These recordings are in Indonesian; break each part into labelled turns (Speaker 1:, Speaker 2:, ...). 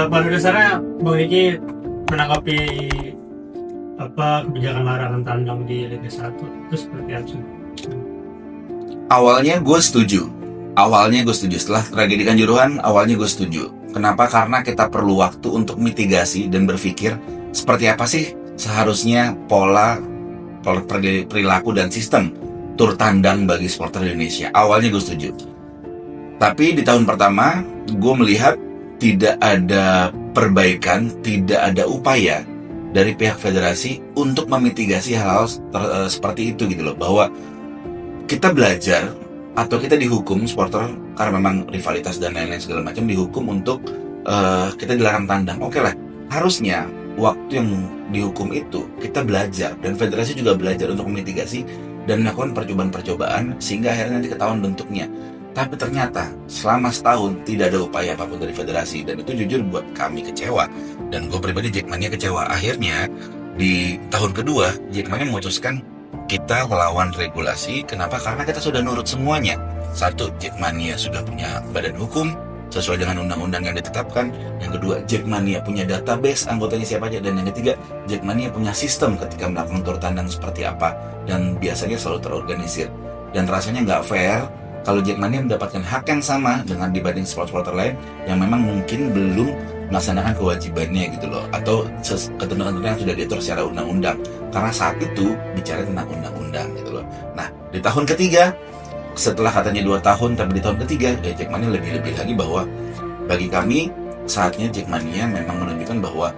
Speaker 1: pada dasarnya Bang Niki menanggapi kebijakan larangan tandang di Liga 1 itu seperti apa sih?
Speaker 2: Awalnya gue setuju. Setelah tragedi Kanjuruhan, awalnya gue setuju. Kenapa? Karena kita perlu waktu untuk mitigasi dan berpikir seperti apa sih seharusnya pola perilaku dan sistem tur tandang bagi supporter Indonesia. Awalnya gue setuju. Tapi di tahun pertama, gue melihat tidak ada perbaikan, tidak ada upaya dari pihak federasi untuk memitigasi hal-hal seperti itu gitu loh. Bahwa kita belajar atau kita dihukum supporter karena memang rivalitas dan lain-lain segala macam, dihukum untuk kita dilarang tandang. Oke lah, harusnya waktu yang dihukum itu kita belajar dan federasi juga belajar untuk memitigasi dan melakukan percobaan-percobaan sehingga akhirnya nanti ketahuan bentuknya. Tapi ternyata selama setahun tidak ada upaya apapun dari federasi, dan itu jujur buat kami kecewa, dan gue pribadi Jackmania kecewa. Akhirnya di tahun kedua Jackmania memutuskan kita melawan regulasi. Kenapa? Karena kita sudah nurut semuanya. Satu, Jackmania sudah punya badan hukum sesuai dengan undang-undang yang ditetapkan. Yang kedua, Jackmania punya database anggotanya siapa aja. Dan yang ketiga, Jackmania punya sistem ketika melakukan tur tandang seperti apa, dan biasanya selalu terorganisir. Dan rasanya nggak fair kalau Jackmania mendapatkan hak yang sama dengan dibanding supporter lain yang memang mungkin belum melaksanakan kewajibannya gitu loh, atau ketentuan-ketentuan yang sudah diatur secara undang-undang, karena saat itu bicara tentang undang-undang gitu loh. Nah, di tahun ketiga, setelah katanya 2 tahun, tapi di tahun ketiga Jackmania lebih-lebih lagi bahwa bagi kami saatnya Jackmania memang menunjukkan bahwa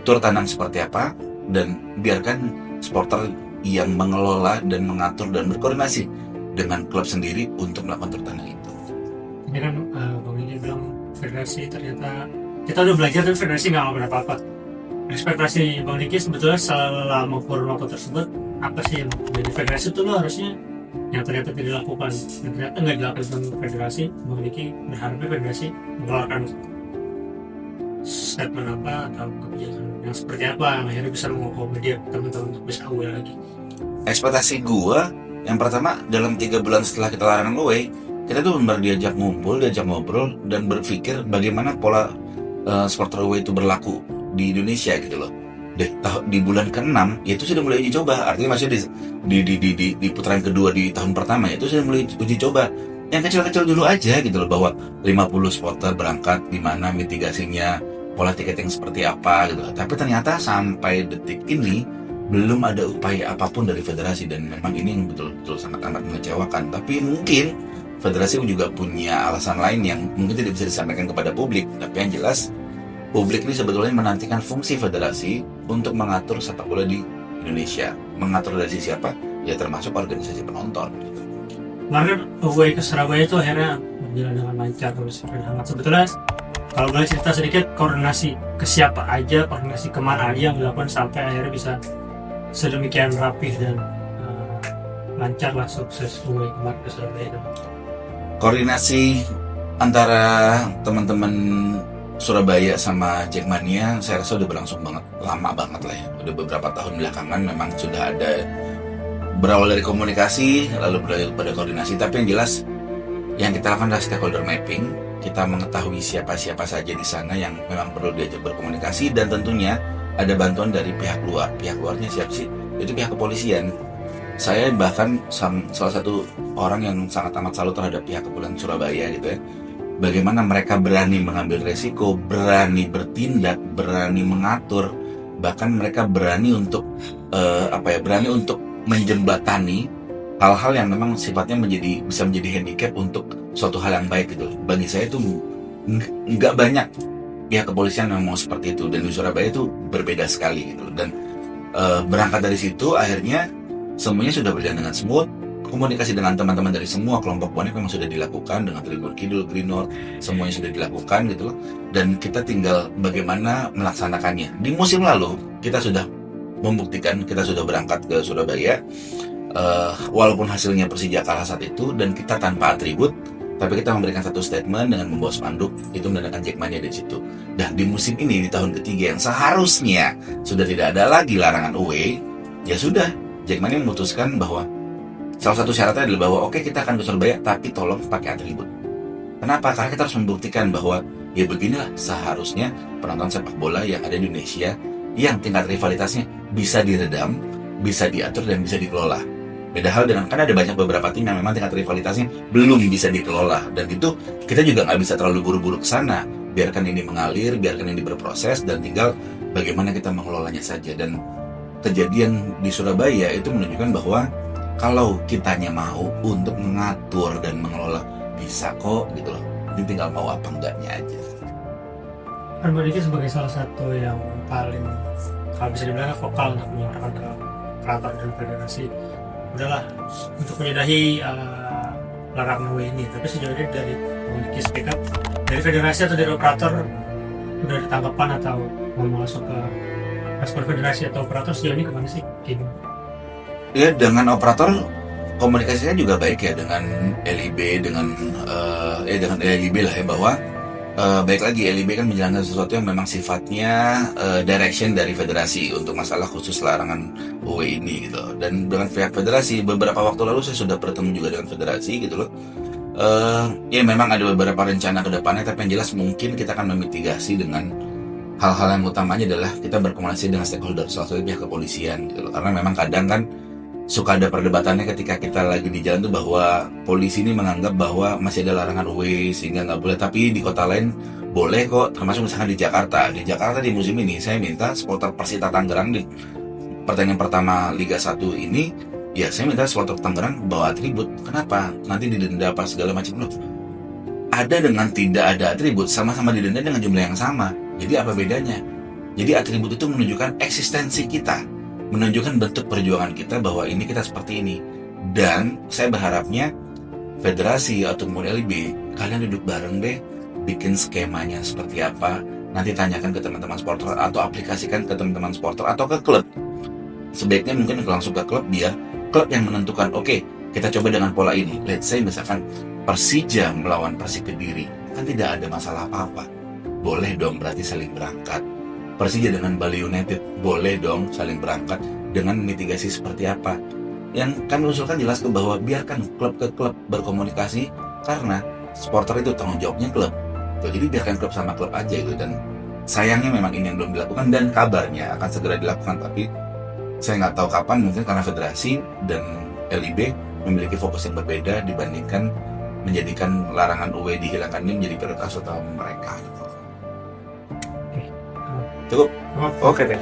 Speaker 2: tur tandang seperti apa, dan biarkan supporter yang mengelola dan mengatur dan berkoordinasi dengan klub sendiri untuk melakukan tur tandang itu.
Speaker 1: Ini kan Bang Niki bilang federasi, ternyata kita udah belajar tapi federasi nggak ngelakuin apa-apa. Ekspektasi Bang Niki sebetulnya selama kurun waktu tersebut apa sih yang jadi federasi itu lo harusnya yang ternyata tidak dilakukan, dan ternyata nggak dilakukan federasi. Bang Niki berharapnya federasi mengeluarkan statement apa atau kebijakan yang seperti apa yang akhirnya bisa mengakomodir teman-teman untuk bisa aware lagi.
Speaker 2: Ekspektasi gua yang pertama, dalam 3 bulan setelah kita larangan away, kita tuh benar diajak ngumpul, diajak ngobrol, dan berpikir bagaimana pola supporter away itu berlaku di Indonesia gitu loh. Di bulan ke-6 ya itu sudah mulai uji coba. Artinya maksudnya di putaran kedua di tahun pertama ya itu sudah mulai uji coba. Yang kecil-kecil dulu aja gitu loh, bahwa 50 supporter berangkat, gimana mitigasinya, pola tiket yang seperti apa gitu loh. Tapi ternyata sampai detik ini belum ada upaya apapun dari federasi, dan memang ini yang betul-betul sangat amat mengecewakan. Tapi mungkin federasi juga punya alasan lain yang mungkin tidak bisa disampaikan kepada publik. Tapi yang jelas publik ini sebetulnya menantikan fungsi federasi untuk mengatur sepak bola di Indonesia. Mengatur dari sisi apa? Ya termasuk organisasi penonton.
Speaker 1: Kemarin away ke Surabaya itu akhirnya berjalan dengan lancar terus hangat. Sebetulnya kalau boleh cerita sedikit, koordinasi ke siapa aja, koordinasi kemana aja yang dilakukan sampai akhirnya bisa sedemikian rapih dan lancar lah, sukses away kemarin ke Surabaya.
Speaker 2: Koordinasi antara teman-teman Surabaya sama Jackmania saya rasa udah berlangsung lama banget lah ya. Udah beberapa tahun belakangan memang sudah ada, berawal dari komunikasi lalu berlanjut pada koordinasi. Tapi yang jelas yang kita lakukan adalah stakeholder mapping. Kita mengetahui siapa-siapa saja di sana yang memang perlu diajak berkomunikasi, dan tentunya ada bantuan dari pihak luar. Pihak luarnya siapa sih? Itu pihak kepolisian. Saya bahkan salah satu orang yang sangat amat salut terhadap pihak kepolisian Surabaya gitu ya. Bagaimana mereka berani mengambil resiko, berani bertindak, berani mengatur, bahkan mereka berani untuk berani untuk menjembatani hal-hal yang memang sifatnya bisa menjadi handicap untuk suatu hal yang baik gitu. Bagi saya itu nggak banyak pihak kepolisian yang mau seperti itu, dan di Surabaya itu berbeda sekali gitu. Dan berangkat dari situ akhirnya semuanya sudah berjalan dengan smooth. Komunikasi dengan teman-teman dari semua kelompok bonek memang sudah dilakukan dengan Tribun Kidul, Green North, semuanya sudah dilakukan gitu loh. Dan kita tinggal bagaimana melaksanakannya. Di musim lalu kita sudah membuktikan, kita sudah berangkat ke Surabaya, walaupun hasilnya Persija kalah saat itu dan kita tanpa atribut, tapi kita memberikan satu statement dengan membawa spanduk, itu menandakan Jackmania di situ. Dan di musim ini, di tahun ketiga yang seharusnya sudah tidak ada lagi larangan away, ya sudah, Jackmania memutuskan bahwa salah satu syaratnya adalah bahwa oke, kita akan ke Surabaya tapi tolong pakai atribut. Kenapa? Karena kita harus membuktikan bahwa Ya beginilah seharusnya penonton sepak bola yang ada di Indonesia yang tingkat rivalitasnya bisa diredam, bisa diatur, dan bisa dikelola. Beda hal dengan, kan ada banyak beberapa tim yang memang tingkat rivalitasnya belum bisa dikelola, dan itu kita juga nggak bisa terlalu buru-buru ke sana. Biarkan ini mengalir, biarkan ini berproses, dan tinggal bagaimana kita mengelolanya saja. Dan kejadian di Surabaya itu menunjukkan bahwa kalau kitanya mau untuk mengatur dan mengelola, bisa kok gitu loh. Ini tinggal mau apa enggaknya aja.
Speaker 1: Kan Bang Diki sebagai salah satu yang paling, kalau bisa dibilang vokal untuk menyuarakan ke peraturan dan federasi, udahlah untuk menyudahi larangan W ini. Tapi sejauh ini dari Bang Diki speak up, dari federasi atau dari operator udah ditanggapan atau mau masuk ke respon federasi atau operator sejauh ini kemana sih? Gini.
Speaker 2: Ya, dengan operator komunikasinya juga baik ya, dengan LIB, dengan LIB lah ya, bahwa baik lagi LIB kan menjalankan sesuatu yang memang sifatnya direction dari federasi untuk masalah khusus larangan UW ini gitu. Dan dengan pihak federasi beberapa waktu lalu saya sudah bertemu juga dengan federasi gitu loh. Ya memang ada beberapa rencana ke depannya, tapi yang jelas mungkin kita akan memitigasi dengan hal-hal yang utamanya adalah kita berkomunikasi dengan stakeholder, salah satu pihak kepolisian gitu loh. Karena memang kadang kan suka ada perdebatannya ketika kita lagi di jalan tuh, bahwa polisi ini menganggap bahwa masih ada larangan UW sehingga nggak boleh, tapi di kota lain boleh kok, termasuk misalkan di Jakarta. Di Jakarta di musim ini saya minta supporter Persita Tangerang di pertandingan pertama Liga 1 ini, ya saya minta supporter Tangerang bawa atribut. Kenapa? Nanti didenda apa segala macam loh. Ada dengan tidak ada atribut sama-sama didenda dengan jumlah yang sama. Jadi apa bedanya? Jadi atribut itu menunjukkan eksistensi kita, menunjukkan bentuk perjuangan kita bahwa ini kita seperti ini. Dan saya berharapnya federasi atau LIB, kalian duduk bareng deh, bikin skemanya seperti apa, nanti tanyakan ke teman-teman supporter atau aplikasikan ke teman-teman supporter atau ke klub. Sebaiknya mungkin langsung ke klub, biar klub yang menentukan, oke, kita coba dengan pola ini. Let's say misalkan Persija melawan Persik Kediri, kan tidak ada masalah apa-apa, boleh dong berarti saling berangkat. Persija dengan Bali United, boleh dong saling berangkat dengan mitigasi seperti apa. Yang kami usulkan jelas ke bahwa biarkan klub ke klub berkomunikasi, karena supporter itu tanggung jawabnya klub. Jadi biarkan klub sama klub aja gitu. Dan sayangnya memang ini yang belum dilakukan, dan kabarnya akan segera dilakukan, tapi saya nggak tahu kapan. Mungkin karena federasi dan LIB memiliki fokus yang berbeda dibandingkan menjadikan larangan UW dihilangkan ini menjadi prioritas utama mereka.
Speaker 1: Oke.
Speaker 2: Cukup?
Speaker 1: Oke.
Speaker 2: Oke.